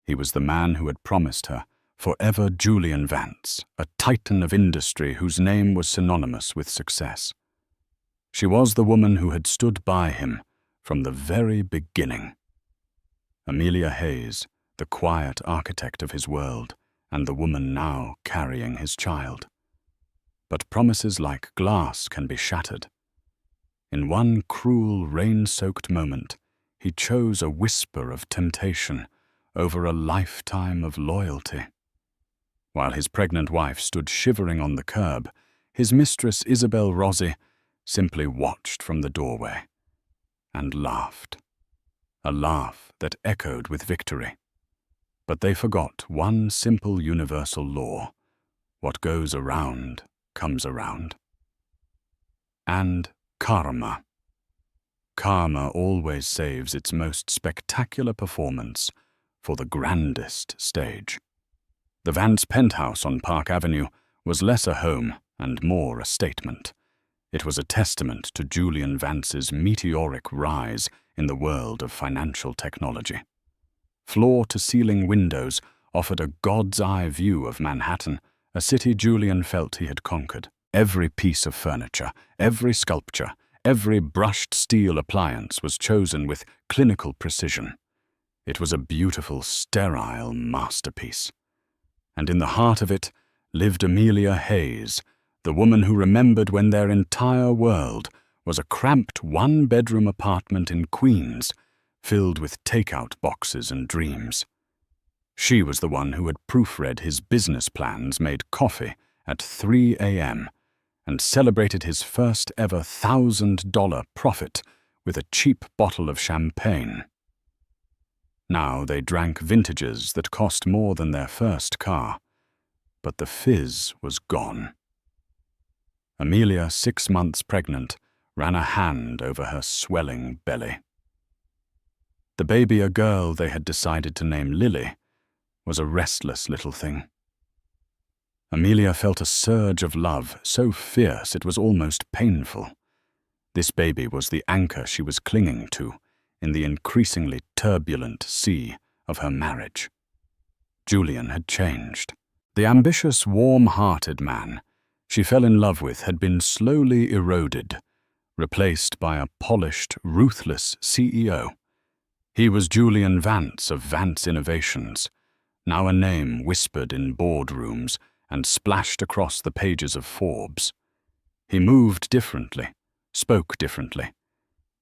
He was the man who had promised her, forever Julian Vance, a titan of industry whose name was synonymous with success. She was the woman who had stood by him from the very beginning. Amelia Hayes, the quiet architect of his world, and the woman now carrying his child. But promises like glass can be shattered. In one cruel, rain-soaked moment, he chose a whisper of temptation over a lifetime of loyalty. While his pregnant wife stood shivering on the curb, his mistress Isabel Rossi simply watched from the doorway and laughed. A laugh that echoed with victory. But they forgot one simple universal law: what goes around comes around. And karma. Karma always saves its most spectacular performance for the grandest stage. The Vance penthouse on Park Avenue was less a home and more a statement. It was a testament to Julian Vance's meteoric rise in the world of financial technology. Floor-to-ceiling windows offered a god's-eye view of Manhattan, a city Julian felt he had conquered. Every piece of furniture, every sculpture, every brushed steel appliance was chosen with clinical precision. It was a beautiful, sterile masterpiece. And in the heart of it lived Amelia Hayes, the woman who remembered when their entire world was a cramped one-bedroom apartment in Queens, filled with takeout boxes and dreams. She was the one who had proofread his business plans, made coffee at 3 a.m., and celebrated his first ever $1,000 profit with a cheap bottle of champagne. Now they drank vintages that cost more than their first car, but the fizz was gone. Amelia, 6 months pregnant, ran a hand over her swelling belly. The baby, a girl they had decided to name Lily, was a restless little thing. Amelia felt a surge of love so fierce it was almost painful. This baby was the anchor she was clinging to in the increasingly turbulent sea of her marriage. Julian had changed. The ambitious, warm-hearted man she fell in love with had been slowly eroded, replaced by a polished, ruthless CEO. He was Julian Vance of Vance Innovations, now a name whispered in boardrooms and splashed across the pages of Forbes. He moved differently, spoke differently.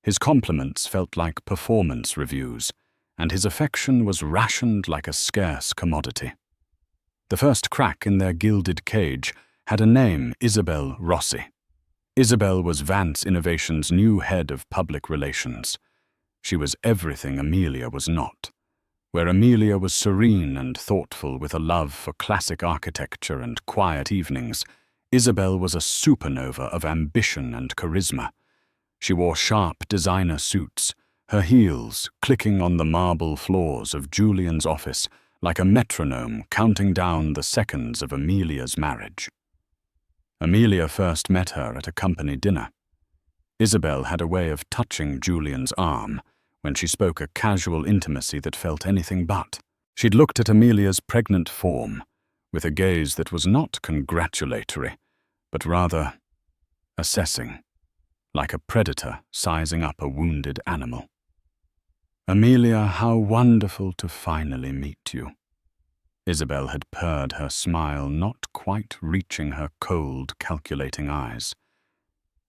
His compliments felt like performance reviews, and his affection was rationed like a scarce commodity. The first crack in their gilded cage had a name: Isabel Rossi. Isabel was Vance Innovations' new head of public relations. She was everything Amelia was not. Where Amelia was serene and thoughtful with a love for classic architecture and quiet evenings, Isabel was a supernova of ambition and charisma. She wore sharp designer suits, her heels clicking on the marble floors of Julian's office like a metronome counting down the seconds of Amelia's marriage. Amelia first met her at a company dinner. Isabel had a way of touching Julian's arm when she spoke a casual intimacy that felt anything but. She'd looked at Amelia's pregnant form with a gaze that was not congratulatory, but rather assessing, like a predator sizing up a wounded animal. "Amelia, how wonderful to finally meet you." Isabel had purred her smile, not quite reaching her cold, calculating eyes.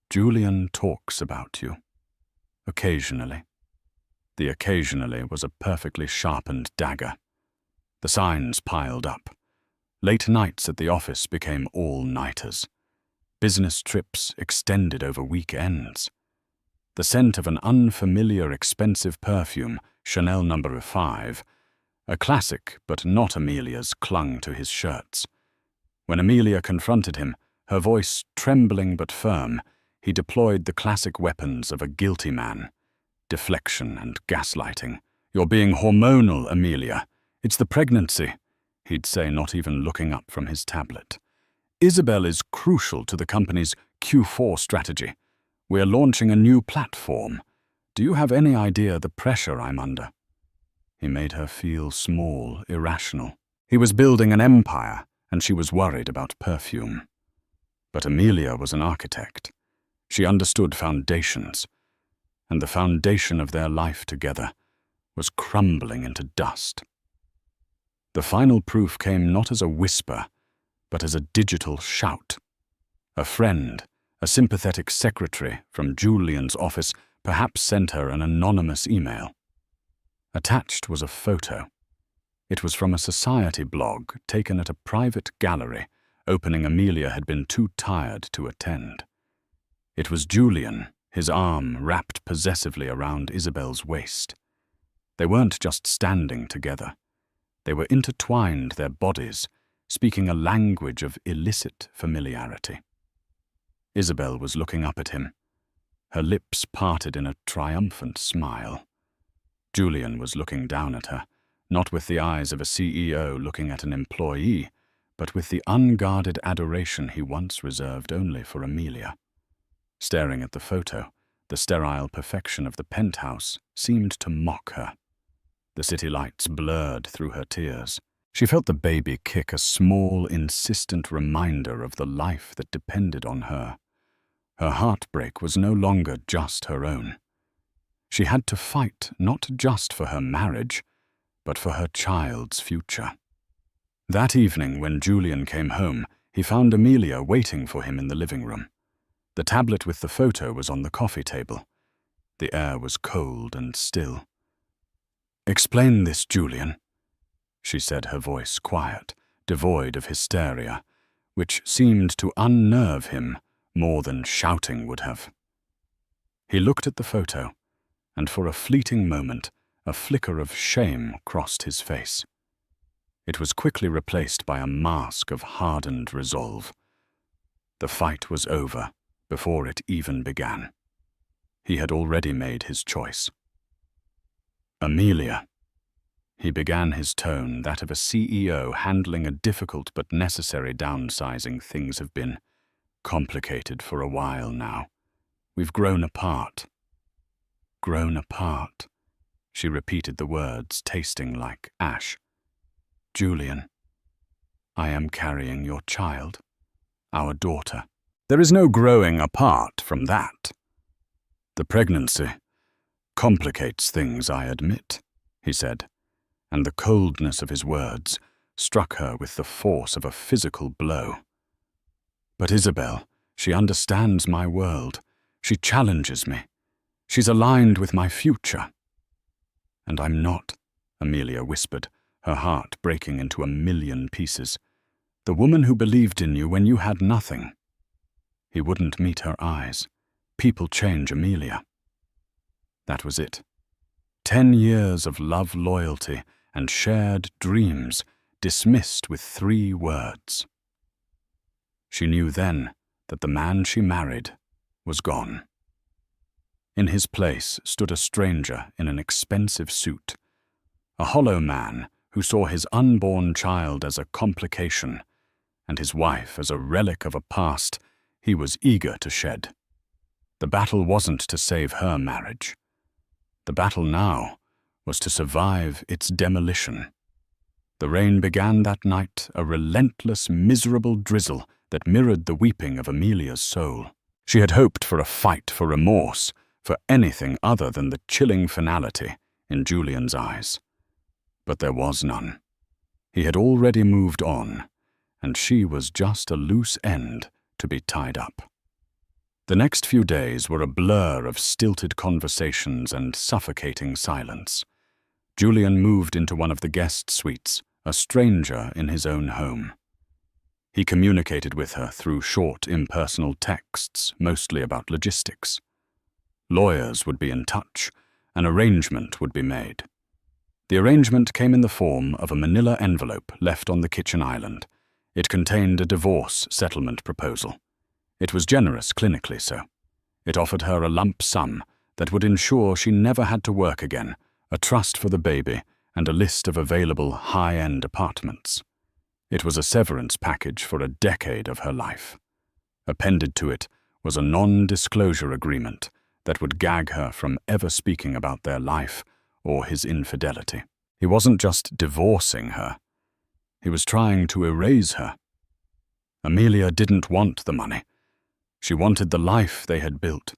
"Julian talks about you. Occasionally." The occasionally was a perfectly sharpened dagger. The signs piled up. Late nights at the office became all-nighters. Business trips extended over weekends. The scent of an unfamiliar, expensive perfume, Chanel No. 5, a classic but not Amelia's, clung to his shirts. When Amelia confronted him, her voice trembling but firm, he deployed the classic weapons of a guilty man: deflection and gaslighting. "You're being hormonal, Amelia. It's the pregnancy," he'd say, not even looking up from his tablet. "Isabel is crucial to the company's Q4 strategy. We're launching a new platform. Do you have any idea the pressure I'm under?" He made her feel small, irrational. He was building an empire, and she was worried about perfume. But Amelia was an architect. She understood foundations, and the foundation of their life together was crumbling into dust. The final proof came not as a whisper, but as a digital shout. A friend, a sympathetic secretary from Julian's office, perhaps sent her an anonymous email. Attached was a photo. It was from a society blog taken at a private gallery, opening Amelia had been too tired to attend. It was Julian, his arm wrapped possessively around Isabel's waist. They weren't just standing together. They were intertwined, their bodies, speaking a language of illicit familiarity. Isabel was looking up at him, her lips parted in a triumphant smile. Julian was looking down at her, not with the eyes of a CEO looking at an employee, but with the unguarded adoration he once reserved only for Amelia. Staring at the photo, the sterile perfection of the penthouse seemed to mock her. The city lights blurred through her tears. She felt the baby kick a small, insistent reminder of the life that depended on her. Her heartbreak was no longer just her own. She had to fight not just for her marriage, but for her child's future. That evening, when Julian came home, he found Amelia waiting for him in the living room. The tablet with the photo was on the coffee table. The air was cold and still. "Explain this, Julian," she said, her voice quiet, devoid of hysteria, which seemed to unnerve him more than shouting would have. He looked at the photo, and for a fleeting moment, a flicker of shame crossed his face. It was quickly replaced by a mask of hardened resolve. The fight was over before it even began. He had already made his choice. "Amelia," he began, his tone that of a CEO handling a difficult but necessary downsizing. "Things have been complicated for a while now. We've grown apart." "Grown apart," she repeated the words, tasting like ash. "Julian, I am carrying your child, our daughter." "There is no growing apart from that. The pregnancy complicates things, I admit," he said, and the coldness of his words struck her with the force of a physical blow. "But Isabel, she understands my world. She challenges me. She's aligned with my future." "And I'm not," Amelia whispered, her heart breaking into a million pieces. "The woman who believed in you when you had nothing." He wouldn't meet her eyes. People change, Amelia. That was it. 10 years of love, loyalty, and shared dreams dismissed with 3 words. She knew then that the man she married was gone. In his place stood a stranger in an expensive suit, a hollow man who saw his unborn child as a complication and his wife as a relic of a past he was eager to shed. The battle wasn't to save her marriage. The battle now was to survive its demolition. The rain began that night, a relentless, miserable drizzle that mirrored the weeping of Amelia's soul. She had hoped for a fight, for remorse, for anything other than the chilling finality in Julian's eyes. But there was none. He had already moved on, and she was just a loose end to be tied up. The next few days were a blur of stilted conversations and suffocating silence. Julian moved into one of the guest suites, a stranger in his own home. He communicated with her through short, impersonal texts, mostly about logistics. Lawyers would be in touch. An arrangement would be made. The arrangement came in the form of a manila envelope left on the kitchen island. It contained a divorce settlement proposal. It was generous, clinically so. It offered her a lump sum that would ensure she never had to work again, a trust for the baby, and a list of available high-end apartments. It was a severance package for a decade of her life. Appended to it was a non-disclosure agreement that would gag her from ever speaking about their life or his infidelity. He wasn't just divorcing her. He was trying to erase her. Amelia didn't want the money. She wanted the life they had built,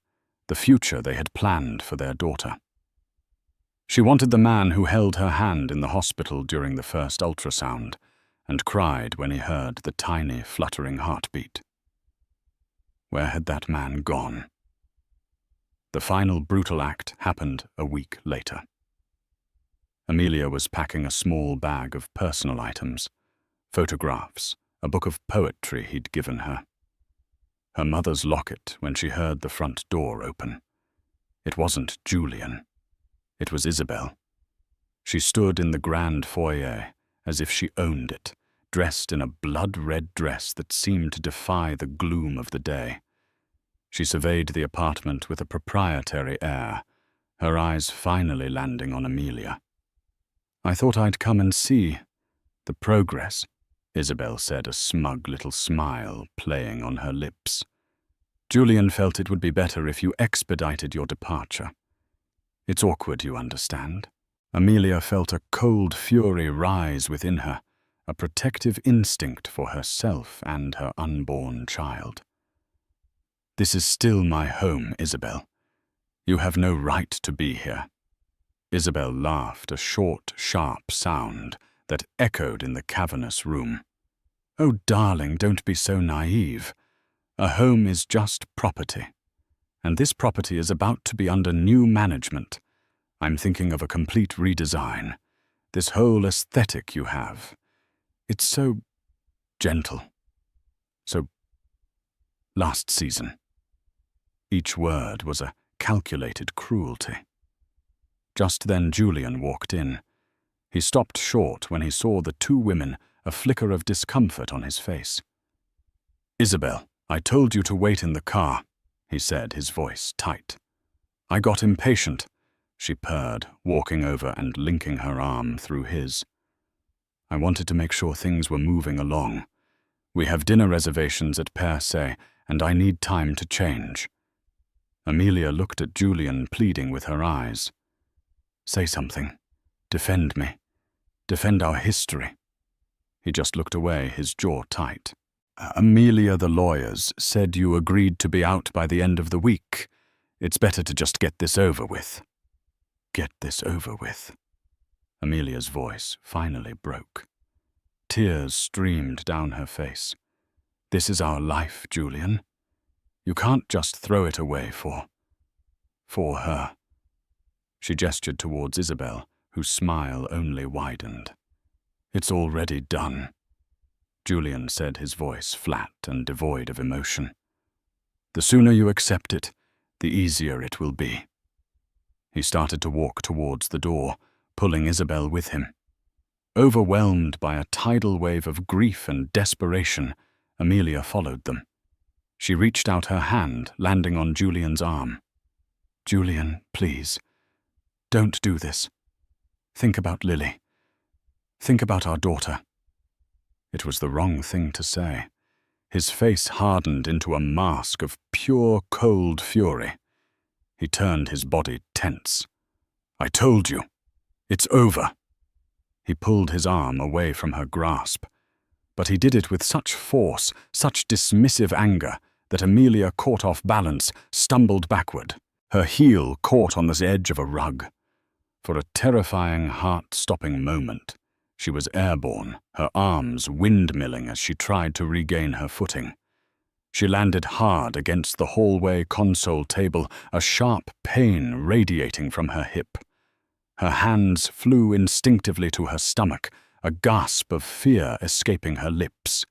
the future they had planned for their daughter. She wanted the man who held her hand in the hospital during the first ultrasound and cried when he heard the tiny, fluttering heartbeat. Where had that man gone? The final brutal act happened a week later. Amelia was packing a small bag of personal items, photographs, a book of poetry he'd given her. Her mother's locket when she heard the front door open. It wasn't Julian. It was Isabel. She stood in the grand foyer as if she owned it, dressed in a blood-red dress that seemed to defy the gloom of the day. She surveyed the apartment with a proprietary air, her eyes finally landing on Amelia. "I thought I'd come and see the progress," Isabel said, a smug little smile playing on her lips. "Julian felt it would be better if you expedited your departure. It's awkward, you understand." Amelia felt a cold fury rise within her, a protective instinct for herself and her unborn child. "This is still my home, Isabel. You have no right to be here." Isabel laughed, a short, sharp sound that echoed in the cavernous room. "Oh, darling, don't be so naive. A home is just property. And this property is about to be under new management. I'm thinking of a complete redesign. This whole aesthetic you have. It's so gentle. So last season." Each word was a calculated cruelty. Just then Julian walked in. He stopped short when he saw the two women, a flicker of discomfort on his face. "Isabel, I told you to wait in the car," he said, his voice tight. "I got impatient," she purred, walking over and linking her arm through his. "I wanted to make sure things were moving along. We have dinner reservations at Per Se, and I need time to change." Amelia looked at Julian, pleading with her eyes. "Say something. Defend me. Defend our history." He just looked away, his jaw tight. "Amelia, the lawyers said you agreed to be out by the end of the week. It's better to just get this over with." "Get this over with." Amelia's voice finally broke. Tears streamed down her face. "This is our life, Julian. You can't just throw it away for her." She gestured towards Isabel, whose smile only widened. "It's already done," Julian said, his voice flat and devoid of emotion. "The sooner you accept it, the easier it will be." He started to walk towards the door, pulling Isabel with him. Overwhelmed by a tidal wave of grief and desperation, Amelia followed them. She reached out her hand, landing on Julian's arm. "Julian, please, don't do this. Think about Lily. Think about our daughter." It was the wrong thing to say. His face hardened into a mask of pure, cold fury. He turned his body tense. "I told you. It's over." He pulled his arm away from her grasp, but he did it with such force, such dismissive anger, that Amelia caught off balance, stumbled backward. Her heel caught on the edge of a rug. For a terrifying, heart-stopping moment, she was airborne, her arms windmilling as she tried to regain her footing. She landed hard against the hallway console table, a sharp pain radiating from her hip. Her hands flew instinctively to her stomach, a gasp of fear escaping her lips.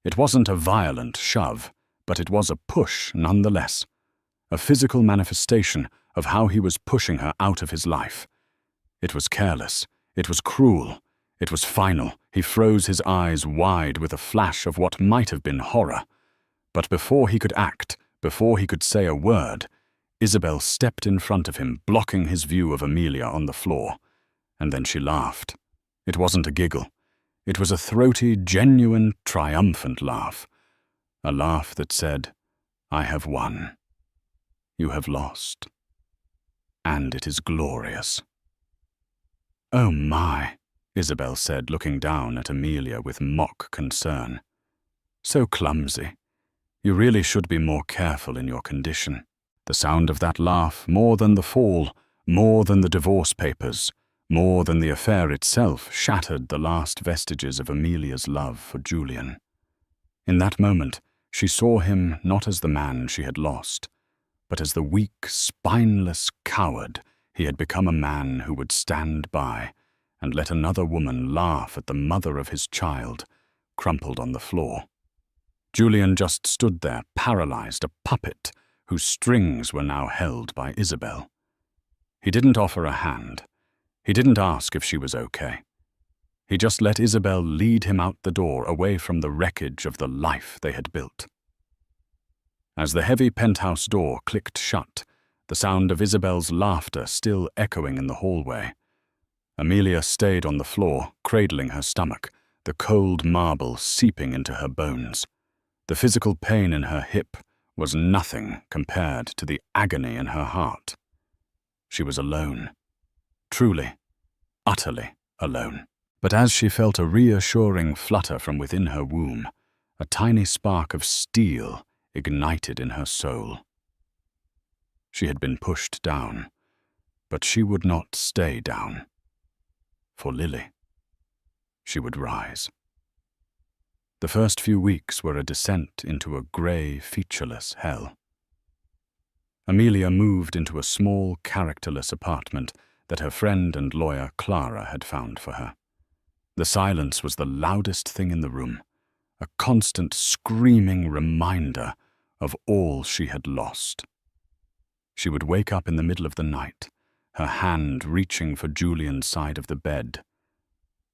It wasn't a violent shove, but it was a push nonetheless, a physical manifestation of how he was pushing her out of his life. It was careless, it was cruel, it was final. He froze his eyes wide with a flash of what might have been horror. But before he could act, before he could say a word, Isabel stepped in front of him, blocking his view of Amelia on the floor. And then she laughed. It wasn't a giggle. It was a throaty, genuine, triumphant laugh. A laugh that said, "I have won. You have lost. And it is glorious." "Oh my," Isabel said, looking down at Amelia with mock concern. "So clumsy. You really should be more careful in your condition." The sound of that laugh, more than the fall, more than the divorce papers, more than the affair itself, shattered the last vestiges of Amelia's love for Julian. In that moment, she saw him not as the man she had lost, but as the weak, spineless coward he had become, a man who would stand by and let another woman laugh at the mother of his child, crumpled on the floor. Julian just stood there, paralyzed, a puppet whose strings were now held by Isabel. He didn't offer a hand. He didn't ask if she was okay. He just let Isabel lead him out the door, away from the wreckage of the life they had built. As the heavy penthouse door clicked shut, the sound of Isabel's laughter still echoing in the hallway, Amelia stayed on the floor, cradling her stomach, the cold marble seeping into her bones. The physical pain in her hip was nothing compared to the agony in her heart. She was alone. Truly, utterly alone. But as she felt a reassuring flutter from within her womb, a tiny spark of steel ignited in her soul. She had been pushed down, but she would not stay down. For Lily, she would rise. The first few weeks were a descent into a grey, featureless hell. Amelia moved into a small, characterless apartment that her friend and lawyer Clara had found for her. The silence was the loudest thing in the room, a constant screaming reminder of all she had lost. She would wake up in the middle of the night, her hand reaching for Julian's side of the bed,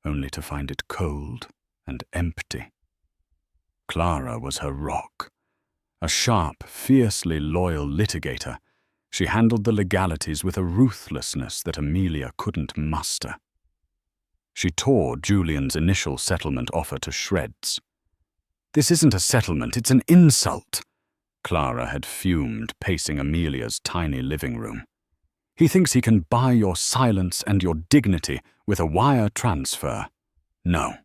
only to find it cold and empty. Clara was her rock. A sharp, fiercely loyal litigator, she handled the legalities with a ruthlessness that Amelia couldn't muster. She tore Julian's initial settlement offer to shreds. "This isn't a settlement, it's an insult," Clara had fumed, pacing Amelia's tiny living room. "He thinks he can buy your silence and your dignity with a wire transfer. No.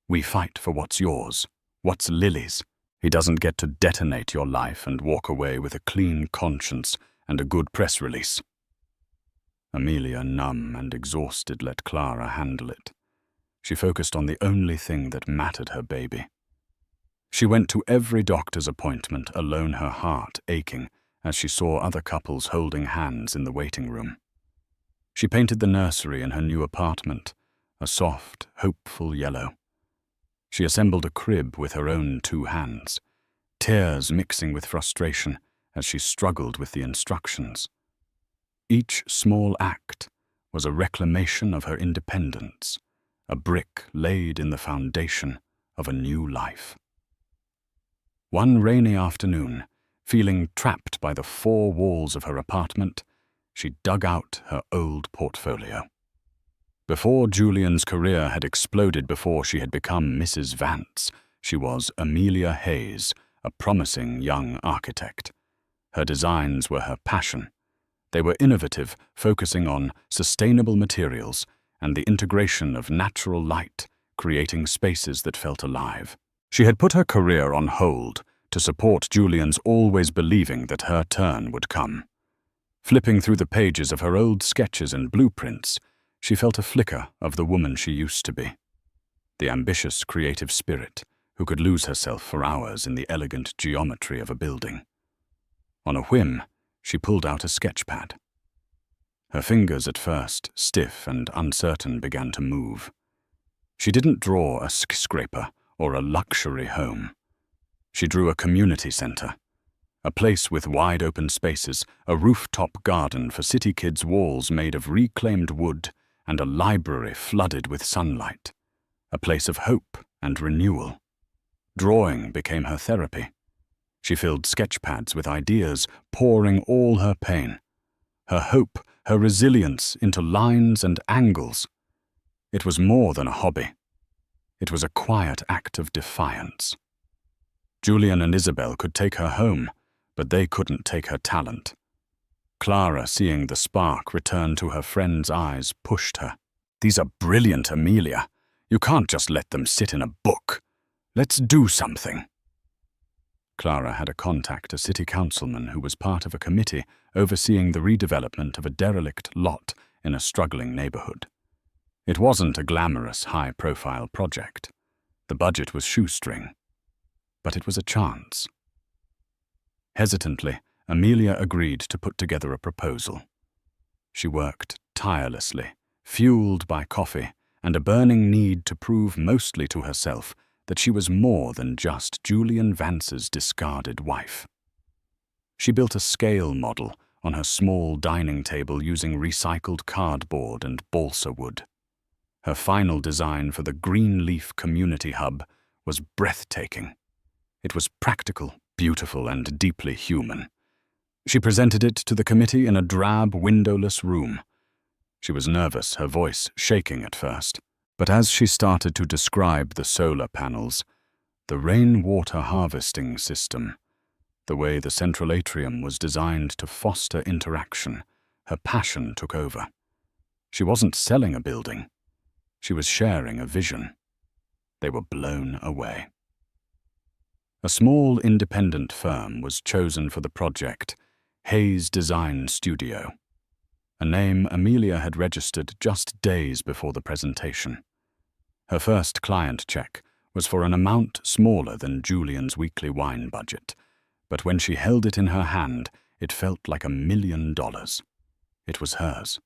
We fight for what's yours, what's Lily's. He doesn't get to detonate your life and walk away with a clean conscience and a good press release." Amelia, numb and exhausted, let Clara handle it. She focused on the only thing that mattered, her baby. She went to every doctor's appointment, alone, her heart aching as she saw other couples holding hands in the waiting room. She painted the nursery in her new apartment, a soft, hopeful yellow. She assembled a crib with her own 2 hands, tears mixing with frustration as she struggled with the instructions. Each small act was a reclamation of her independence, a brick laid in the foundation of a new life. One rainy afternoon, feeling trapped by the 4 walls of her apartment, she dug out her old portfolio. Before Julian's career had exploded, before she had become Mrs. Vance, she was Amelia Hayes, a promising young architect. Her designs were her passion. They were innovative, focusing on sustainable materials and the integration of natural light, creating spaces that felt alive. She had put her career on hold to support Julian's always believing that her turn would come. Flipping through the pages of her old sketches and blueprints, she felt a flicker of the woman she used to be. The ambitious, creative spirit who could lose herself for hours in the elegant geometry of a building. On a whim, she pulled out a sketch pad. Her fingers, at first stiff and uncertain, began to move. She didn't draw a skyscraper or a luxury home. She drew a community center, a place with wide-open spaces, a rooftop garden for city kids, walls made of reclaimed wood, and a library flooded with sunlight, a place of hope and renewal. Drawing became her therapy. She filled sketch pads with ideas, pouring all her pain, her hope, her resilience into lines and angles. It was more than a hobby. It was a quiet act of defiance. Julian and Isabel could take her home, but they couldn't take her talent. Clara, seeing the spark return to her friend's eyes, pushed her. These are brilliant, Amelia. You can't just let them sit in a book. Let's do something. Clara had a contact, a city councilman who was part of a committee overseeing the redevelopment of a derelict lot in a struggling neighborhood. It wasn't a glamorous, high-profile project. The budget was shoestring. But it was a chance. Hesitantly, Amelia agreed to put together a proposal. She worked tirelessly, fueled by coffee and a burning need to prove mostly to herself that she was more than just Julian Vance's discarded wife. She built a scale model on her small dining table using recycled cardboard and balsa wood. Her final design for the Greenleaf Community Hub was breathtaking. It was practical, beautiful, and deeply human. She presented it to the committee in a drab, windowless room. She was nervous, her voice shaking at first. But as she started to describe the solar panels, the rainwater harvesting system, the way the central atrium was designed to foster interaction, her passion took over. She wasn't selling a building. She was sharing a vision. They were blown away. A small independent firm was chosen for the project, Hayes Design Studio, a name Amelia had registered just days before the presentation. Her first client check was for an amount smaller than Julian's weekly wine budget, but when she held it in her hand, it felt like $1 million. It was hers.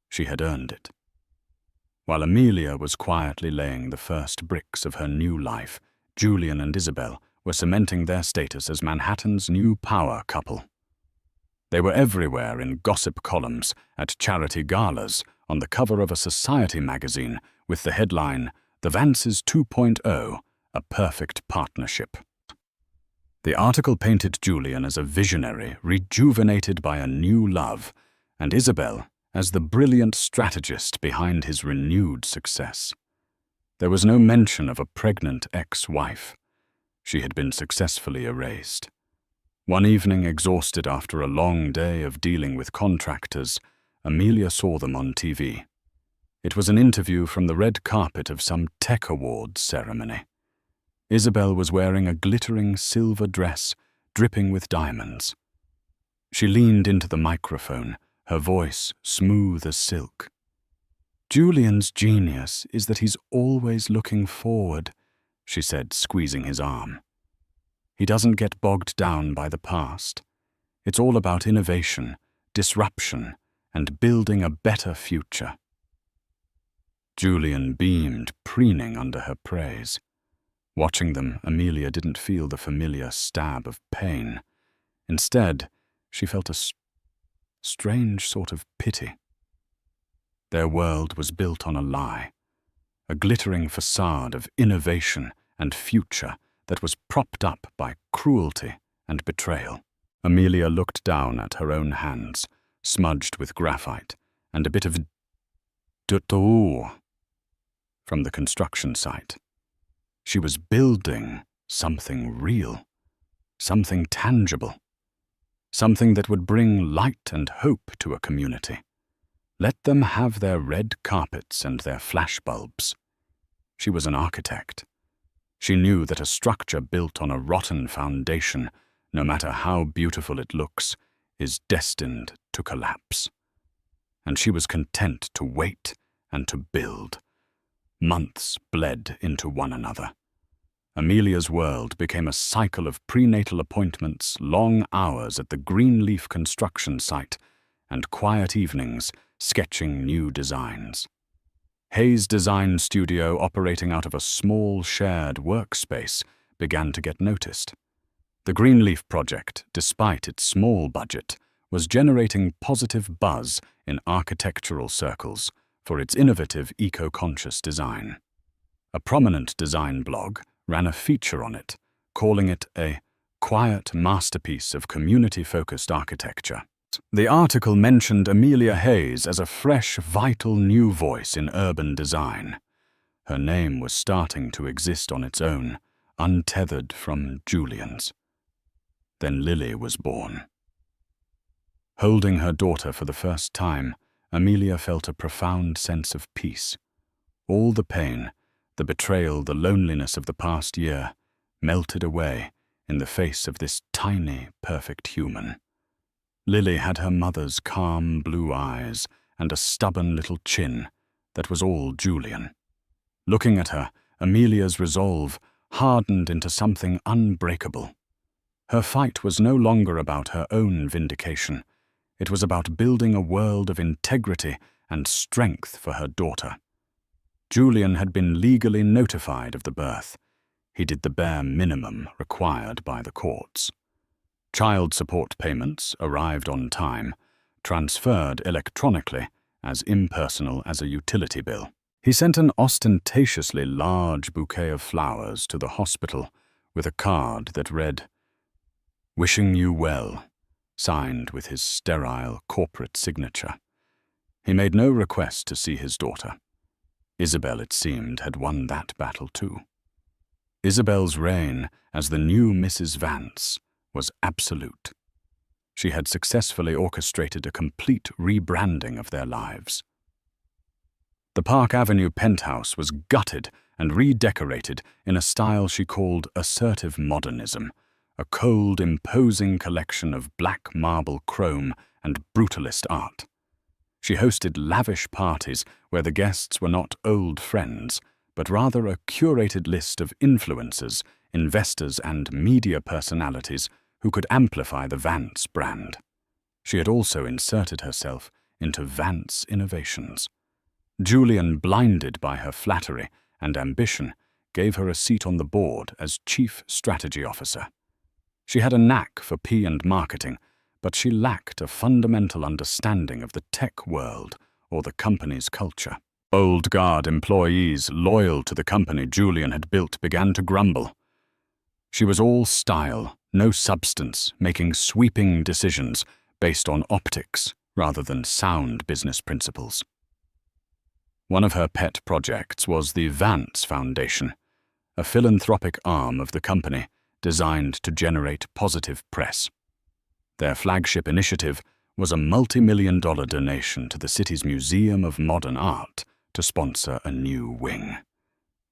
She had earned it. While Amelia was quietly laying the first bricks of her new life, Julian and Isabel were cementing their status as Manhattan's new power couple. They were everywhere in gossip columns, at charity galas, on the cover of a society magazine with the headline, "The Vances 2.0, a perfect partnership." The article painted Julian as a visionary, rejuvenated by a new love, and Isabel as the brilliant strategist behind his renewed success. There was no mention of a pregnant ex-wife. She had been successfully erased. One evening, exhausted after a long day of dealing with contractors, Amelia saw them on TV. It was an interview from the red carpet of some tech awards ceremony. Isabel was wearing a glittering silver dress, dripping with diamonds. She leaned into the microphone, her voice smooth as silk. "Julian's genius is that he's always looking forward," she said, squeezing his arm. "He doesn't get bogged down by the past. It's all about innovation, disruption, and building a better future." Julian beamed, preening under her praise. Watching them, Amelia didn't feel the familiar stab of pain. Instead, she felt a strange sort of pity. Their world was built on a lie, a glittering facade of innovation and future that was propped up by cruelty and betrayal. Amelia looked down at her own hands, smudged with graphite, and a bit of dirt from the construction site. She was building something real, something tangible, something that would bring light and hope to a community. Let them have their red carpets and their flashbulbs. She was an architect. She knew that a structure built on a rotten foundation, no matter how beautiful it looks, is destined to collapse. And she was content to wait and to build. Months bled into one another. Amelia's world became a cycle of prenatal appointments, long hours at the Greenleaf construction site, and quiet evenings sketching new designs. Hayes Design Studio, operating out of a small shared workspace, began to get noticed. The Greenleaf project, despite its small budget, was generating positive buzz in architectural circles for its innovative eco-conscious design. A prominent design blog ran a feature on it, calling it a quiet masterpiece of community-focused architecture. The article mentioned Amelia Hayes as a fresh, vital new voice in urban design. Her name was starting to exist on its own, untethered from Julian's. Then Lily was born. Holding her daughter for the first time, Amelia felt a profound sense of peace. All the pain, the betrayal, the loneliness of the past year melted away in the face of this tiny, perfect human. Lily had her mother's calm blue eyes and a stubborn little chin that was all Julian. Looking at her, Amelia's resolve hardened into something unbreakable. Her fight was no longer about her own vindication. It was about building a world of integrity and strength for her daughter. Julian had been legally notified of the birth. He did the bare minimum required by the courts. Child support payments arrived on time, transferred electronically, as impersonal as a utility bill. He sent an ostentatiously large bouquet of flowers to the hospital with a card that read, "Wishing you well," signed with his sterile corporate signature. He made no request to see his daughter. Isabel, it seemed, had won that battle too. Isabel's reign as the new Mrs. Vance was absolute. She had successfully orchestrated a complete rebranding of their lives. The Park Avenue penthouse was gutted and redecorated in a style she called assertive modernism, a cold, imposing collection of black marble chrome and brutalist art. She hosted lavish parties where the guests were not old friends, but rather a curated list of influencers, investors, and media personalities who could amplify the Vance brand. She had also inserted herself into Vance Innovations. Julian, blinded by her flattery and ambition, gave her a seat on the board as Chief Strategy Officer. She had a knack for and marketing, but she lacked a fundamental understanding of the tech world or the company's culture. Old guard employees loyal to the company Julian had built began to grumble. She was all style, no substance, making sweeping decisions based on optics rather than sound business principles. One of her pet projects was the Vance Foundation, a philanthropic arm of the company designed to generate positive press. Their flagship initiative was a multi-million-dollar donation to the city's Museum of Modern Art to sponsor a new wing.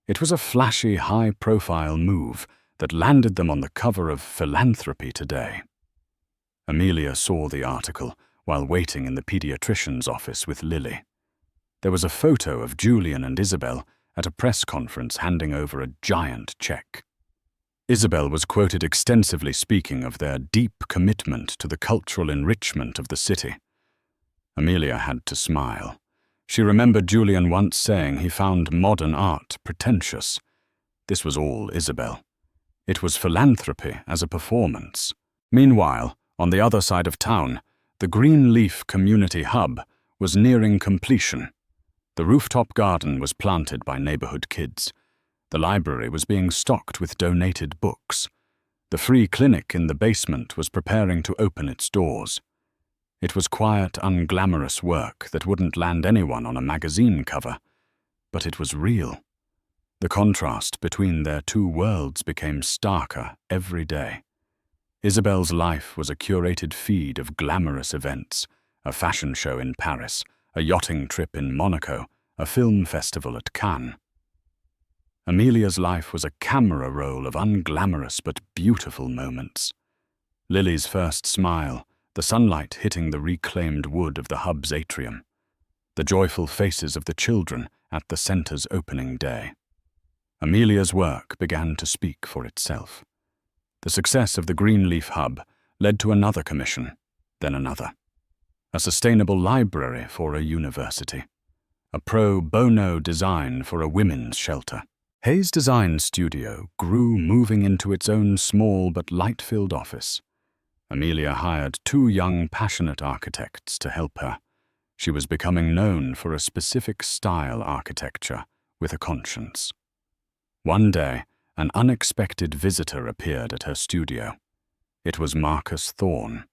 It was a flashy, high-profile move that landed them on the cover of Philanthropy Today. Amelia saw the article while waiting in the pediatrician's office with Lily. There was a photo of Julian and Isabel at a press conference handing over a giant check. Isabel was quoted extensively speaking of their deep commitment to the cultural enrichment of the city. Amelia had to smile. She remembered Julian once saying he found modern art pretentious. This was all Isabel. It was philanthropy as a performance. Meanwhile, on the other side of town, the Greenleaf Community Hub was nearing completion. The rooftop garden was planted by neighborhood kids. The library was being stocked with donated books. The free clinic in the basement was preparing to open its doors. It was quiet, unglamorous work that wouldn't land anyone on a magazine cover, but it was real. The contrast between their two worlds became starker every day. Isabel's life was a curated feed of glamorous events, a fashion show in Paris, a yachting trip in Monaco, a film festival at Cannes. Amelia's life was a camera roll of unglamorous but beautiful moments. Lily's first smile, the sunlight hitting the reclaimed wood of the hub's atrium, the joyful faces of the children at the center's opening day. Amelia's work began to speak for itself. The success of the Greenleaf Hub led to another commission, then another. A sustainable library for a university. A pro bono design for a women's shelter. Hayes' design studio grew, moving into its own small but light-filled office. Amelia hired 2 young, passionate architects to help her. She was becoming known for a specific style architecture with a conscience. One day, an unexpected visitor appeared at her studio. It was Marcus Thorne.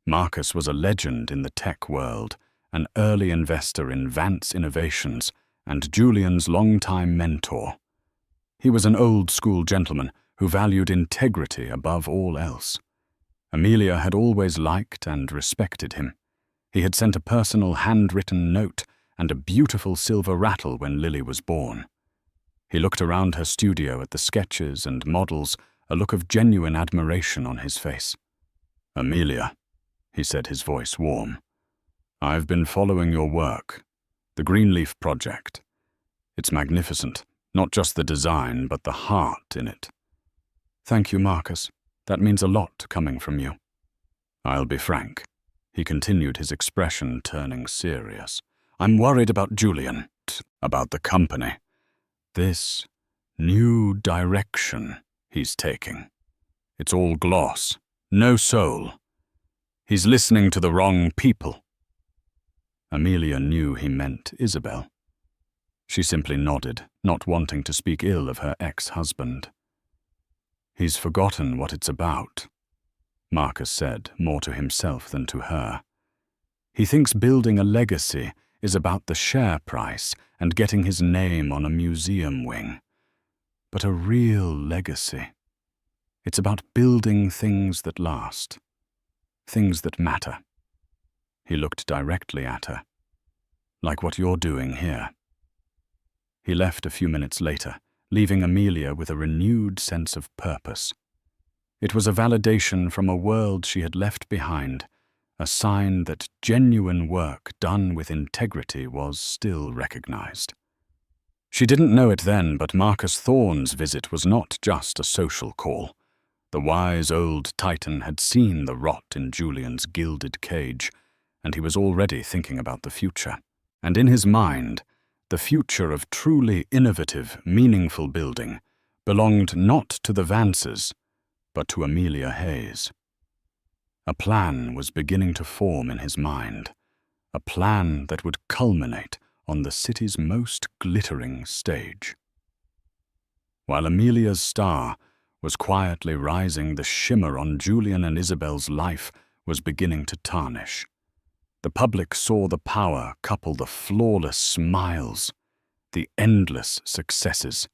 Marcus was a legend in the tech world, an early investor in Vance Innovations and Julian's longtime mentor. He was an old-school gentleman who valued integrity above all else. Amelia had always liked and respected him. He had sent a personal handwritten note and a beautiful silver rattle when Lily was born. He looked around her studio at the sketches and models, a look of genuine admiration on his face. "Amelia," he said, his voice warm, "I've been following your work, the Greenleaf Project. It's magnificent, not just the design, but the heart in it." "Thank you, Marcus. That means a lot coming from you." "I'll be frank," he continued, his expression turning serious. "I'm worried about Julian, about the company. This new direction he's taking. It's all gloss, no soul. He's listening to the wrong people." Amelia knew he meant Isabel. She simply nodded, not wanting to speak ill of her ex-husband. "He's forgotten what it's about," Marcus said, more to himself than to her. "He thinks building a legacy is about the share price and getting his name on a museum wing. But a real legacy, it's about building things that last, things that matter." He looked directly at her. "Like what you're doing here." He left a few minutes later, leaving Amelia with a renewed sense of purpose. It was a validation from a world she had left behind, a sign that genuine work done with integrity was still recognized. She didn't know it then, but Marcus Thorne's visit was not just a social call. The wise old Titan had seen the rot in Julian's gilded cage, and he was already thinking about the future. And in his mind, the future of truly innovative, meaningful building belonged not to the Vances, but to Amelia Hayes. A plan was beginning to form in his mind, a plan that would culminate on the city's most glittering stage. While Amelia's star was quietly rising, the shimmer on Julian and Isabel's life was beginning to tarnish. The public saw the power couple the flawless smiles, the endless successes.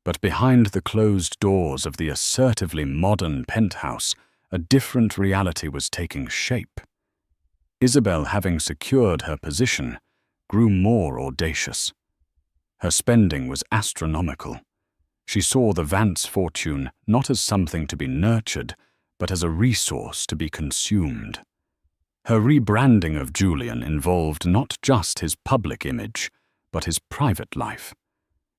But behind the closed doors of the assertively modern penthouse, a different reality was taking shape. Isabel, having secured her position, grew more audacious. Her spending was astronomical. She saw the Vance fortune not as something to be nurtured, but as a resource to be consumed. Her rebranding of Julian involved not just his public image, but his private life.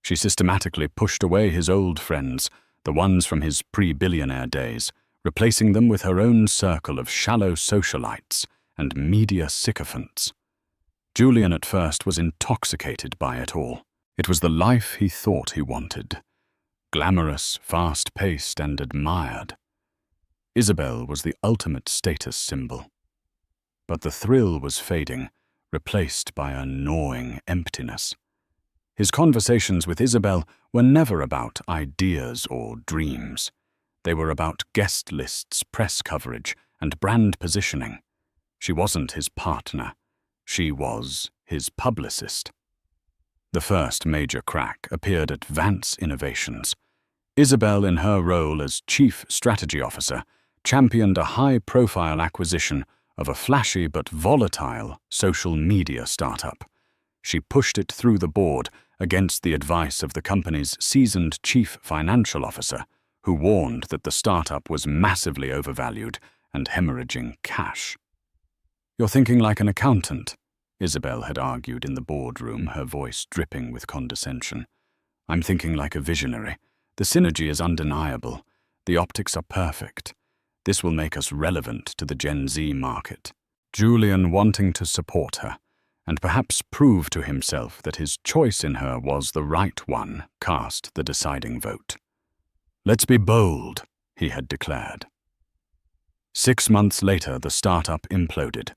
She systematically pushed away his old friends, the ones from his pre-billionaire days, replacing them with her own circle of shallow socialites and media sycophants. Julian at first was intoxicated by it all. It was the life he thought he wanted. Glamorous, fast-paced, and admired. Isabel was the ultimate status symbol. But the thrill was fading, replaced by a gnawing emptiness. His conversations with Isabel were never about ideas or dreams. They were about guest lists, press coverage, and brand positioning. She wasn't his partner. She was his publicist. The first major crack appeared at Vance Innovations. Isabel, in her role as Chief Strategy Officer, championed a high-profile acquisition of a flashy but volatile social media startup. She pushed it through the board against the advice of the company's seasoned Chief Financial Officer, who warned that the startup was massively overvalued and hemorrhaging cash. "You're thinking like an accountant," Isabel had argued in the boardroom, her voice dripping with condescension. "I'm thinking like a visionary. The synergy is undeniable. The optics are perfect. This will make us relevant to the Gen Z market." Julian, wanting to support her, and perhaps prove to himself that his choice in her was the right one, cast the deciding vote. "Let's be bold," he had declared. 6 months later, the startup imploded.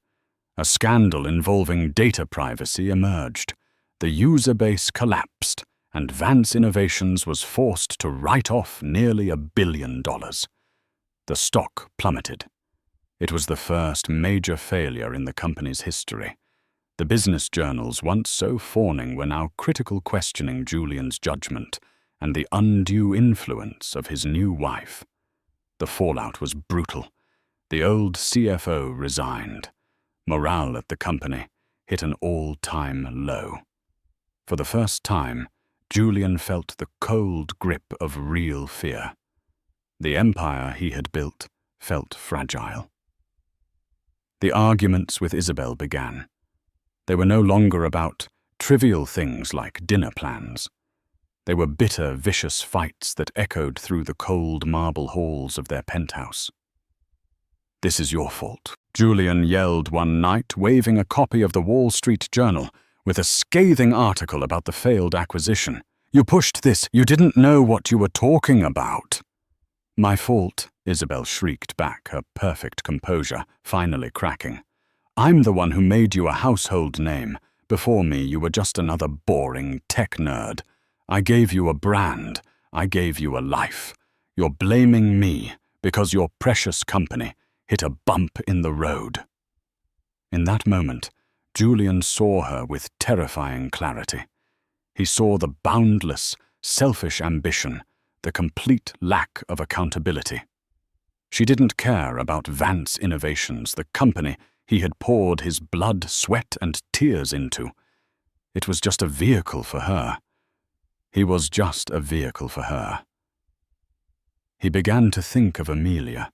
A scandal involving data privacy emerged. The user base collapsed, and Vance Innovations was forced to write off nearly $1 billion. The stock plummeted. It was the first major failure in the company's history. The business journals, once so fawning, were now critical, questioning Julian's judgment and the undue influence of his new wife. The fallout was brutal. The old CFO resigned. Morale at the company hit an all-time low. For the first time, Julian felt the cold grip of real fear. The empire he had built felt fragile. The arguments with Isabel began. They were no longer about trivial things like dinner plans. They were bitter, vicious fights that echoed through the cold marble halls of their penthouse. "This is your fault," Julian yelled one night, waving a copy of the Wall Street Journal with a scathing article about the failed acquisition. "You pushed this. You didn't know what you were talking about." "My fault," Isabel shrieked back, her perfect composure finally cracking. "I'm the one who made you a household name. Before me, you were just another boring tech nerd. I gave you a brand. I gave you a life. You're blaming me because your precious company hit a bump in the road." In that moment, Julian saw her with terrifying clarity. He saw the boundless, selfish ambition, the complete lack of accountability. She didn't care about Vance Innovations, the company he had poured his blood, sweat, and tears into. It was just a vehicle for her. He was just a vehicle for her. He began to think of Amelia.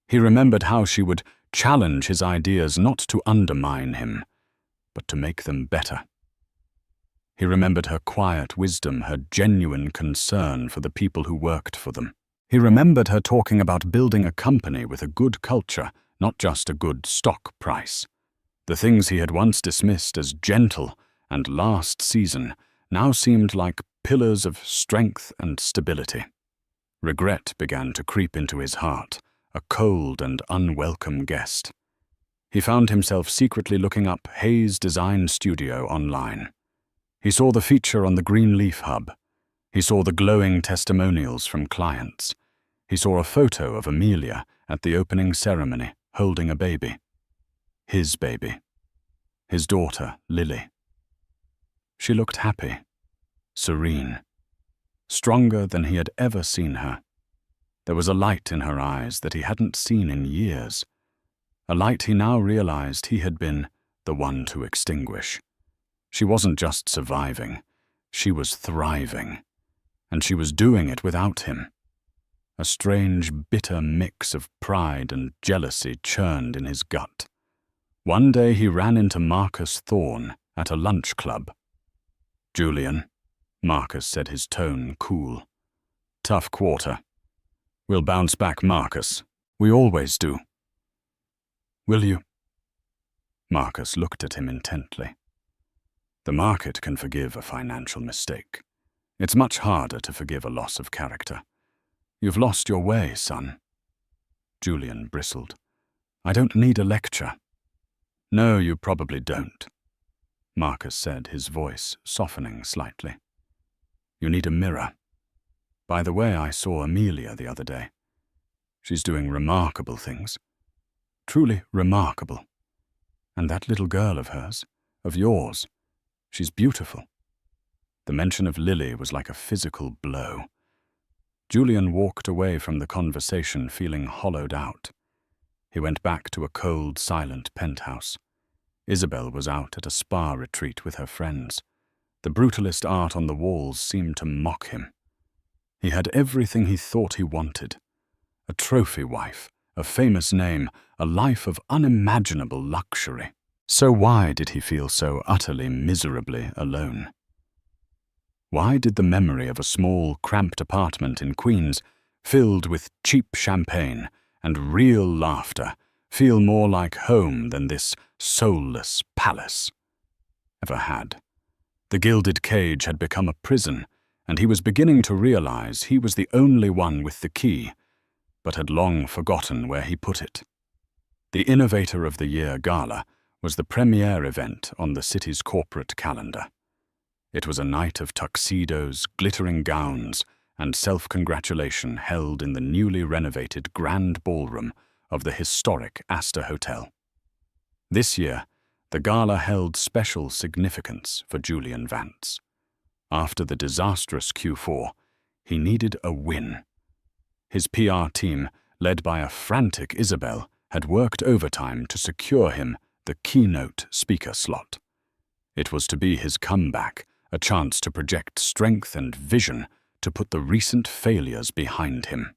He remembered how she would challenge his ideas not to undermine him, but to make them better. He remembered her quiet wisdom, her genuine concern for the people who worked for them. He remembered her talking about building a company with a good culture, not just a good stock price. The things he had once dismissed as gentle and last season now seemed like pillars of strength and stability. Regret began to creep into his heart, a cold and unwelcome guest. He found himself secretly looking up Hayes Design Studio online. He saw the feature on the Greenleaf Hub. He saw the glowing testimonials from clients. He saw a photo of Amelia at the opening ceremony, holding a baby. His baby. His daughter, Lily. She looked happy, serene, stronger than he had ever seen her. There was a light in her eyes that he hadn't seen in years, a light he now realized he had been the one to extinguish. She wasn't just surviving, she was thriving, and she was doing it without him. A strange, bitter mix of pride and jealousy churned in his gut. One day he ran into Marcus Thorne at a lunch club. "Julian," Marcus said, his tone cool. "Tough quarter. We'll bounce back, Marcus. We always do." "Will you?" Marcus looked at him intently. The market can forgive a financial mistake. It's much harder to forgive a loss of character. You've lost your way, son. Julian bristled. "I don't need a lecture." "No, you probably don't," Marcus said, his voice softening slightly. "You need a mirror. By the way, I saw Amelia the other day. She's doing remarkable things. Truly remarkable. And that little girl of hers, of yours, she's beautiful." The mention of Lily was like a physical blow. Julian walked away from the conversation feeling hollowed out. He went back to a cold, silent penthouse. Isabel was out at a spa retreat with her friends. The brutalist art on the walls seemed to mock him. He had everything he thought he wanted. A trophy wife, a famous name, a life of unimaginable luxury. So why did he feel so utterly, miserably alone? Why did the memory of a small, cramped apartment in Queens, filled with cheap champagne and real laughter, feel more like home than this soulless palace ever had? The gilded cage had become a prison, and he was beginning to realize he was the only one with the key, but had long forgotten where he put it. The Innovator of the Year Gala was the premier event on the city's corporate calendar. It was a night of tuxedos, glittering gowns, and self-congratulation held in the newly renovated Grand Ballroom of the historic Astor Hotel. This year, the gala held special significance for Julian Vance. After the disastrous Q4, he needed a win. His PR team, led by a frantic Isabel, had worked overtime to secure him the keynote speaker slot. It was to be his comeback, a chance to project strength and vision to put the recent failures behind him.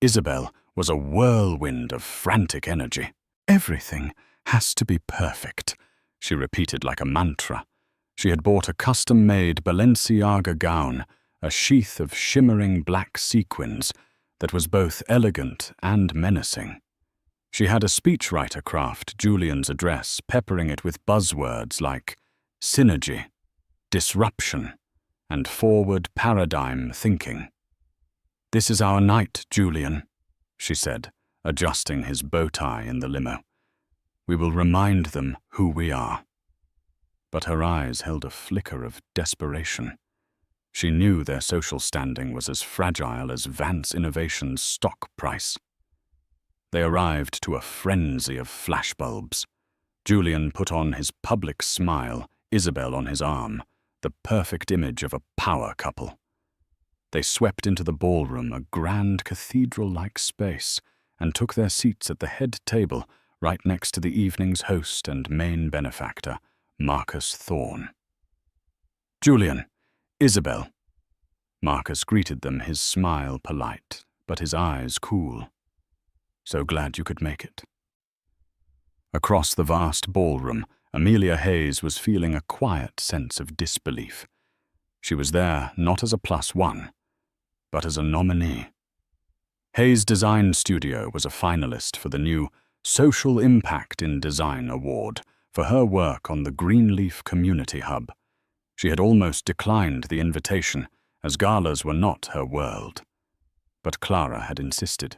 Isabel was a whirlwind of frantic energy. "Everything has to be perfect," she repeated like a mantra. She had bought a custom-made Balenciaga gown, a sheath of shimmering black sequins that was both elegant and menacing. She had a speechwriter craft Julian's address, peppering it with buzzwords like synergy, disruption, and forward paradigm thinking. "This is our night, Julian," she said, adjusting his bow tie in the limo. "We will remind them who we are." But her eyes held a flicker of desperation. She knew their social standing was as fragile as Vance Innovations' stock price. They arrived to a frenzy of flashbulbs. Julian put on his public smile, Isabel on his arm, the perfect image of a power couple. They swept into the ballroom, a grand cathedral-like space, and took their seats at the head table right next to the evening's host and main benefactor, Marcus Thorne. "Julian, Isabel." Marcus greeted them, his smile polite, but his eyes cool. "So glad you could make it." Across the vast ballroom, Amelia Hayes was feeling a quiet sense of disbelief. She was there not as a +1, but as a nominee. Hayes Design Studio was a finalist for the new Social Impact in Design Award for her work on the Greenleaf Community Hub. She had almost declined the invitation, as galas were not her world. But Clara had insisted.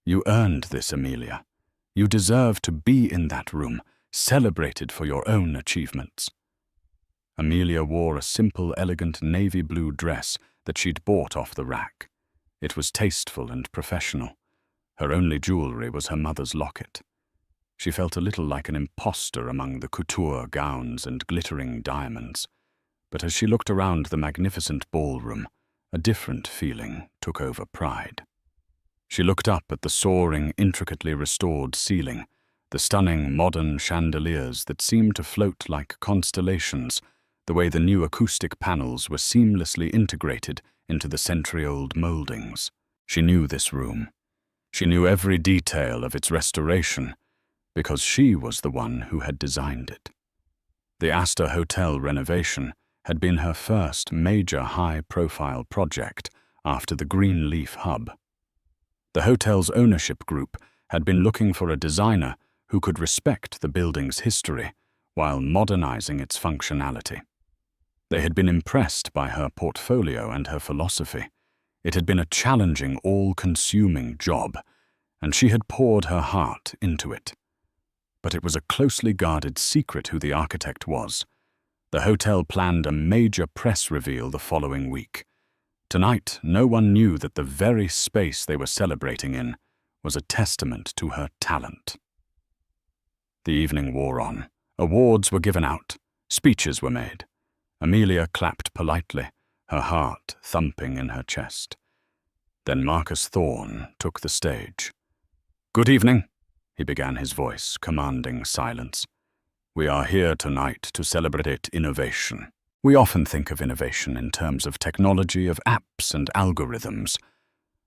"You earned this, Amelia. You deserve to be in that room, celebrated for your own achievements." Amelia wore a simple, elegant navy blue dress that she'd bought off the rack. It was tasteful and professional. Her only jewelry was her mother's locket. She felt a little like an imposter among the couture gowns and glittering diamonds. But as she looked around the magnificent ballroom, a different feeling took over pride. She looked up at the soaring, intricately restored ceiling, the stunning modern chandeliers that seemed to float like constellations, the way the new acoustic panels were seamlessly integrated into the century-old moldings. She knew this room. She knew every detail of its restoration, because she was the one who had designed it. The Astor Hotel renovation had been her first major high-profile project after the Greenleaf Hub. The hotel's ownership group had been looking for a designer who could respect the building's history while modernizing its functionality. They had been impressed by her portfolio and her philosophy. It had been a challenging, all-consuming job, and she had poured her heart into it. But it was a closely guarded secret who the architect was. The hotel planned a major press reveal the following week. Tonight, no one knew that the very space they were celebrating in was a testament to her talent. The evening wore on. Awards were given out. Speeches were made. Amelia clapped politely, her heart thumping in her chest. Then Marcus Thorne took the stage. "Good evening," he began, his voice commanding silence. "We are here tonight to celebrate innovation. We often think of innovation in terms of technology, of apps and algorithms.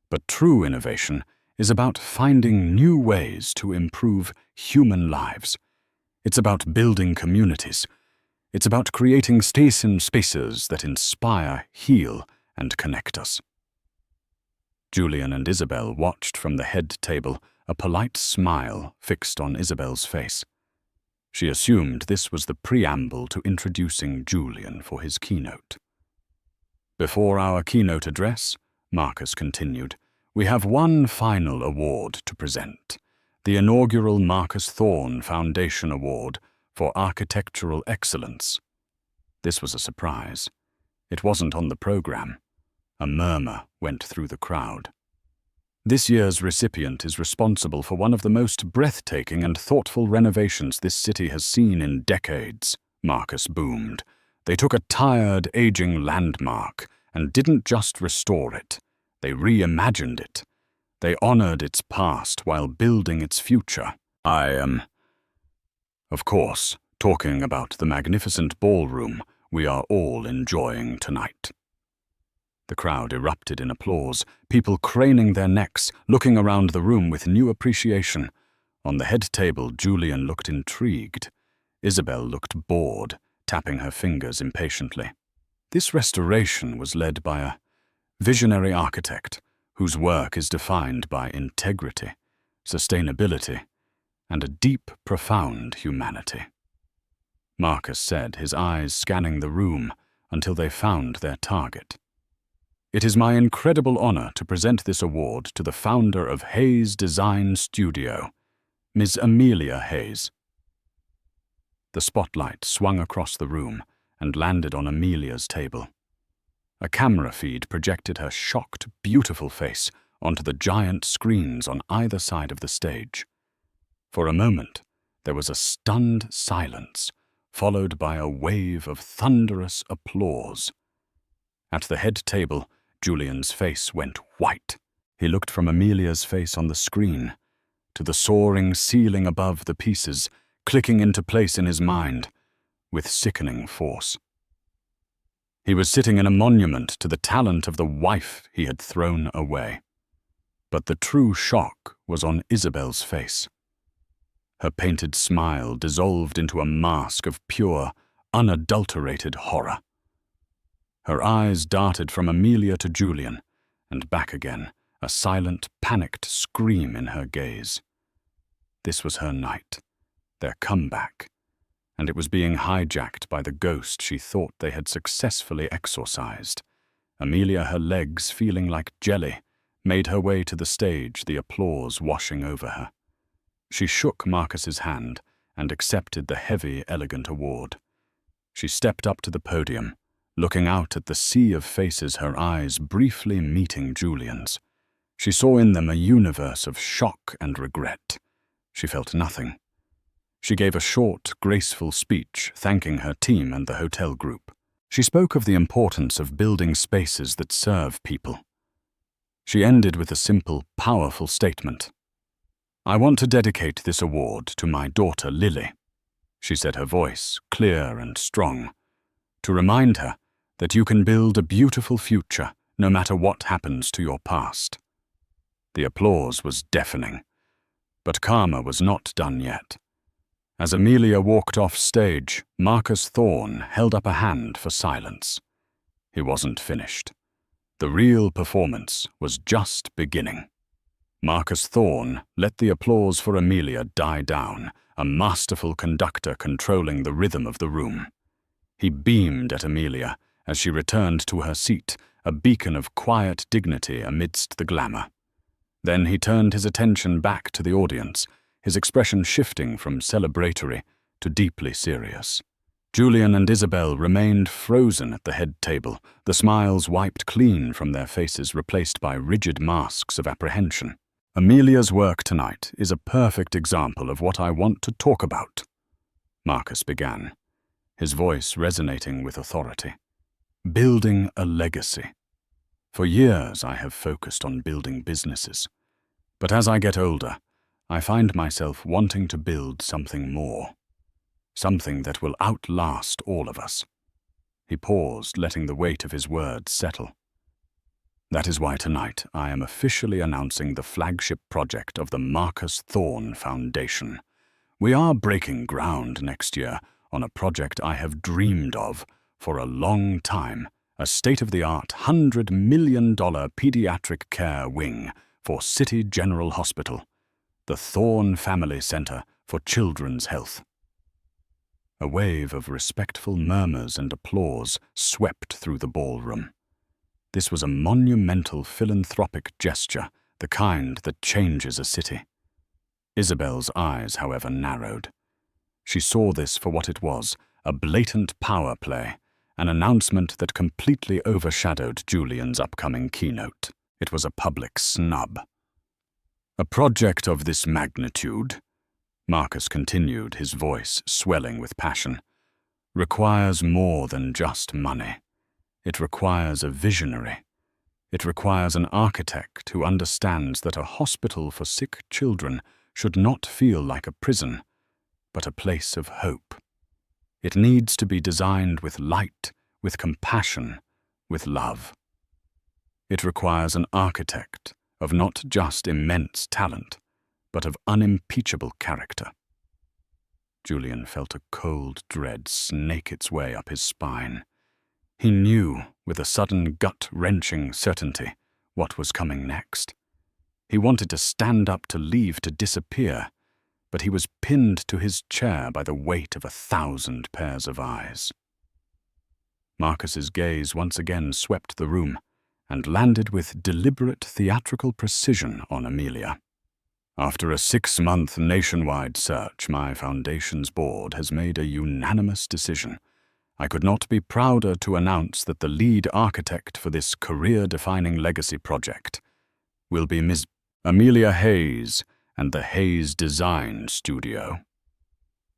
But true innovation is about finding new ways to improve human lives. It's about building communities. It's about creating spaces that inspire, heal, and connect us." Julian and Isabel watched from the head table, a polite smile fixed on Isabel's face. She assumed this was the preamble to introducing Julian for his keynote. "Before our keynote address," Marcus continued, "we have one final award to present, the inaugural Marcus Thorne Foundation Award for Architectural Excellence." This was a surprise. It wasn't on the program. A murmur went through the crowd. "This year's recipient is responsible for one of the most breathtaking and thoughtful renovations this city has seen in decades," Marcus boomed. "They took a tired, aging landmark and didn't just restore it. They reimagined it. They honored its past while building its future. Of course, talking about the magnificent ballroom we are all enjoying tonight. The crowd erupted in applause, people craning their necks, looking around the room with new appreciation. On the head table, Julian looked intrigued. Isabel looked bored, tapping her fingers impatiently. This restoration was led by a visionary architect whose work is defined by integrity, sustainability, and a deep, profound humanity. Marcus said, his eyes scanning the room until they found their target. It is my incredible honor to present this award to the founder of Hayes Design Studio, Ms. Amelia Hayes. The spotlight swung across the room and landed on Amelia's table. A camera feed projected her shocked, beautiful face onto the giant screens on either side of the stage. For a moment, there was a stunned silence, followed by a wave of thunderous applause. At the head table, Julian's face went white. He looked from Amelia's face on the screen to the soaring ceiling above the pieces, clicking into place in his mind with sickening force. He was sitting in a monument to the talent of the wife he had thrown away. But the true shock was on Isabel's face. Her painted smile dissolved into a mask of pure, unadulterated horror. Her eyes darted from Amelia to Julian, and back again, a silent, panicked scream in her gaze. This was her night, their comeback, and it was being hijacked by the ghost she thought they had successfully exorcised. Amelia, her legs feeling like jelly, made her way to the stage, the applause washing over her. She shook Marcus's hand and accepted the heavy, elegant award. She stepped up to the podium, looking out at the sea of faces, her eyes briefly meeting Julian's. She saw in them a universe of shock and regret. She felt nothing. She gave a short, graceful speech, thanking her team and the hotel group. She spoke of the importance of building spaces that serve people. She ended with a simple, powerful statement. "I want to dedicate this award to my daughter Lily," she said, her voice clear and strong, "to remind her that you can build a beautiful future no matter what happens to your past." The applause was deafening, but karma was not done yet. As Amelia walked off stage, Marcus Thorne held up a hand for silence. He wasn't finished. The real performance was just beginning. Marcus Thorne let the applause for Amelia die down, a masterful conductor controlling the rhythm of the room. He beamed at Amelia as she returned to her seat, a beacon of quiet dignity amidst the glamour. Then he turned his attention back to the audience, his expression shifting from celebratory to deeply serious. Julian and Isabel remained frozen at the head table, the smiles wiped clean from their faces, replaced by rigid masks of apprehension. "Amelia's work tonight is a perfect example of what I want to talk about," Marcus began, his voice resonating with authority. "Building a legacy. For years I have focused on building businesses, but as I get older, I find myself wanting to build something more. Something that will outlast all of us." He paused, letting the weight of his words settle. "That is why tonight I am officially announcing the flagship project of the Marcus Thorne Foundation. We are breaking ground next year on a project I have dreamed of for a long time, a state-of-the-art $100 million pediatric care wing for City General Hospital, the Thorne Family Center for Children's Health." A wave of respectful murmurs and applause swept through the ballroom. This was a monumental philanthropic gesture, the kind that changes a city. Isabel's eyes, however, narrowed. She saw this for what it was, a blatant power play, an announcement that completely overshadowed Julian's upcoming keynote. It was a public snub. "A project of this magnitude," Marcus continued, his voice swelling with passion, "requires more than just money. It requires a visionary. It requires an architect who understands that a hospital for sick children should not feel like a prison, but a place of hope. It needs to be designed with light, with compassion, with love. It requires an architect of not just immense talent, but of unimpeachable character. Julian felt a cold dread snake its way up his spine. He knew, with a sudden gut-wrenching certainty, what was coming next. He wanted to stand up, to leave, to disappear, but he was pinned to his chair by the weight of 1,000 pairs of eyes. Marcus's gaze once again swept the room and landed with deliberate theatrical precision on Amelia. After a 6-month nationwide search, my foundation's board has made a unanimous decision. I could not be prouder to announce that the lead architect for this career-defining legacy project will be Ms. Amelia Hayes and the Hayes Design Studio.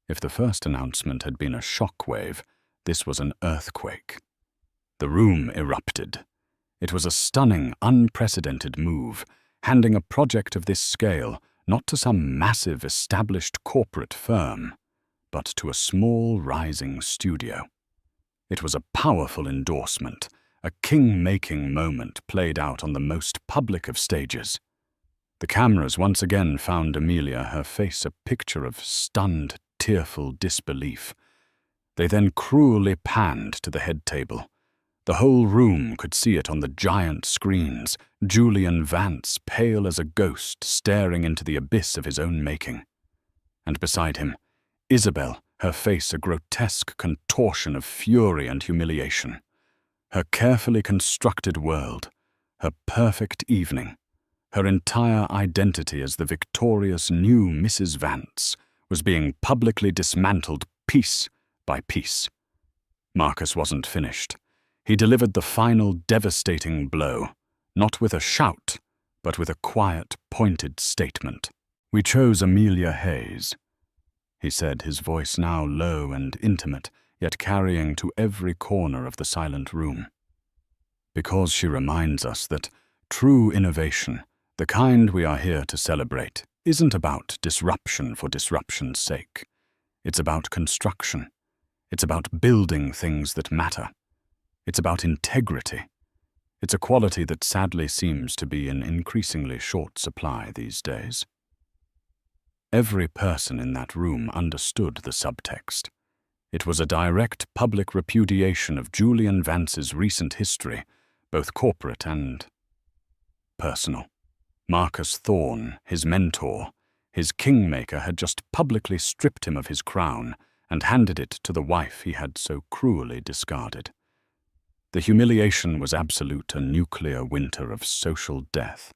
If the first announcement had been a shockwave, this was an earthquake. The room erupted. It was a stunning, unprecedented move, handing a project of this scale not to some massive, established corporate firm, but to a small, rising studio. It was a powerful endorsement, a king-making moment played out on the most public of stages. The cameras once again found Amelia, her face a picture of stunned, tearful disbelief. They then cruelly panned to the head table. The whole room could see it on the giant screens, Julian Vance, pale as a ghost, staring into the abyss of his own making. And beside him, Isabel, her face a grotesque contortion of fury and humiliation. Her carefully constructed world, her perfect evening, her entire identity as the victorious new Mrs. Vance was being publicly dismantled piece by piece. Marcus wasn't finished. He delivered the final devastating blow, not with a shout, but with a quiet, pointed statement. "We chose Amelia Hayes," he said, his voice now low and intimate, yet carrying to every corner of the silent room, "because she reminds us that true innovation, the kind we are here to celebrate, isn't about disruption for disruption's sake. It's about construction. It's about building things that matter. It's about integrity. It's a quality that sadly seems to be in increasingly short supply these days." Every person in that room understood the subtext. It was a direct public repudiation of Julian Vance's recent history, both corporate and personal. Marcus Thorne, his mentor, his kingmaker, had just publicly stripped him of his crown and handed it to the wife he had so cruelly discarded. The humiliation was absolute, a nuclear winter of social death.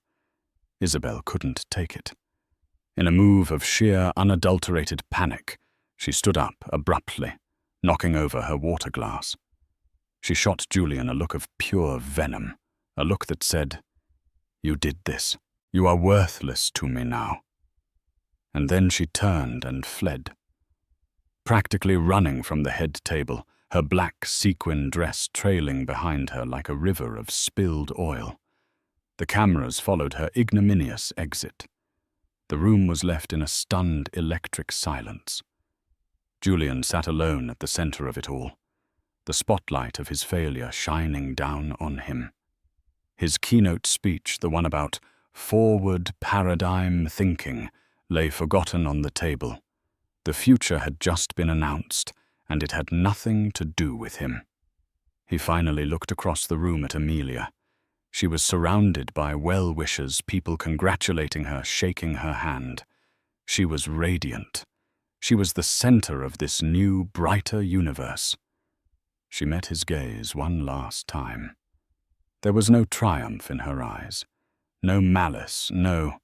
Isabel couldn't take it. In a move of sheer, unadulterated panic, she stood up abruptly, knocking over her water glass. She shot Julian a look of pure venom, a look that said, "You did this. You are worthless to me now." And then she turned and fled, practically running from the head table, her black sequin dress trailing behind her like a river of spilled oil. The cameras followed her ignominious exit. The room was left in a stunned, electric silence. Julian sat alone at the center of it all, the spotlight of his failure shining down on him. His keynote speech, the one about forward paradigm thinking, lay forgotten on the table. The future had just been announced, and it had nothing to do with him. He finally looked across the room at Amelia. She was surrounded by well-wishers, people congratulating her, shaking her hand. She was radiant. She was the center of this new, brighter universe. She met his gaze one last time. There was no triumph in her eyes, no malice, no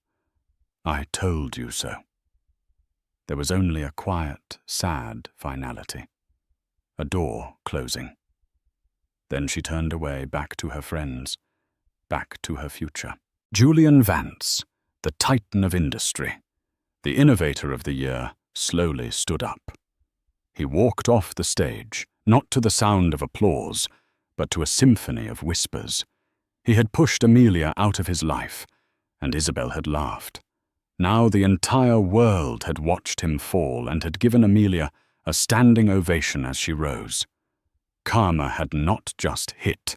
"I told you so." There was only a quiet, sad finality. A door closing. Then she turned away, back to her friends, back to her future. Julian Vance, the titan of industry, the innovator of the year, slowly stood up. He walked off the stage, not to the sound of applause, but to a symphony of whispers. He had pushed Amelia out of his life, and Isabel had laughed. Now the entire world had watched him fall and had given Amelia a standing ovation as she rose. Karma had not just hit,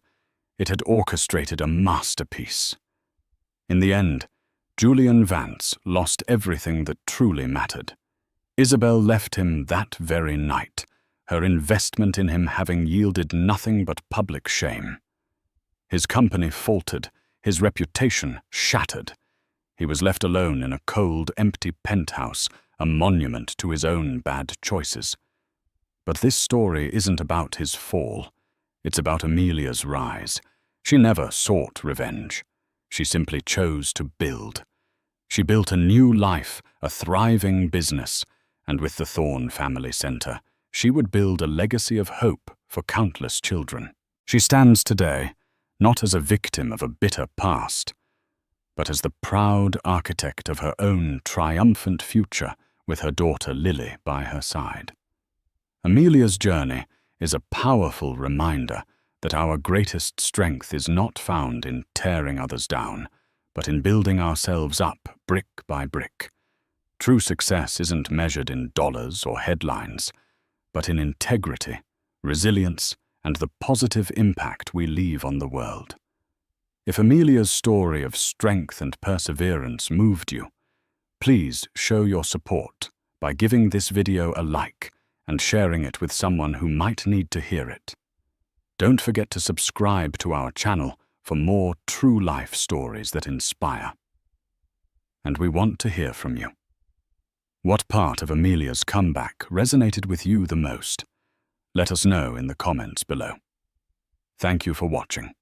it had orchestrated a masterpiece. In the end, Julian Vance lost everything that truly mattered. Isabel left him that very night, her investment in him having yielded nothing but public shame. His company faltered, his reputation shattered. He was left alone in a cold, empty penthouse, a monument to his own bad choices. But this story isn't about his fall. It's about Amelia's rise. She never sought revenge. She simply chose to build. She built a new life, a thriving business, and with the Thorne Family Center, she would build a legacy of hope for countless children. She stands today, not as a victim of a bitter past, but as the proud architect of her own triumphant future with her daughter Lily by her side. Amelia's journey is a powerful reminder that our greatest strength is not found in tearing others down, but in building ourselves up brick by brick. True success isn't measured in dollars or headlines, but in integrity, resilience, and the positive impact we leave on the world. If Amelia's story of strength and perseverance moved you, please show your support by giving this video a like and sharing it with someone who might need to hear it. Don't forget to subscribe to our channel for more true life stories that inspire. And we want to hear from you. What part of Amelia's comeback resonated with you the most? Let us know in the comments below. Thank you for watching.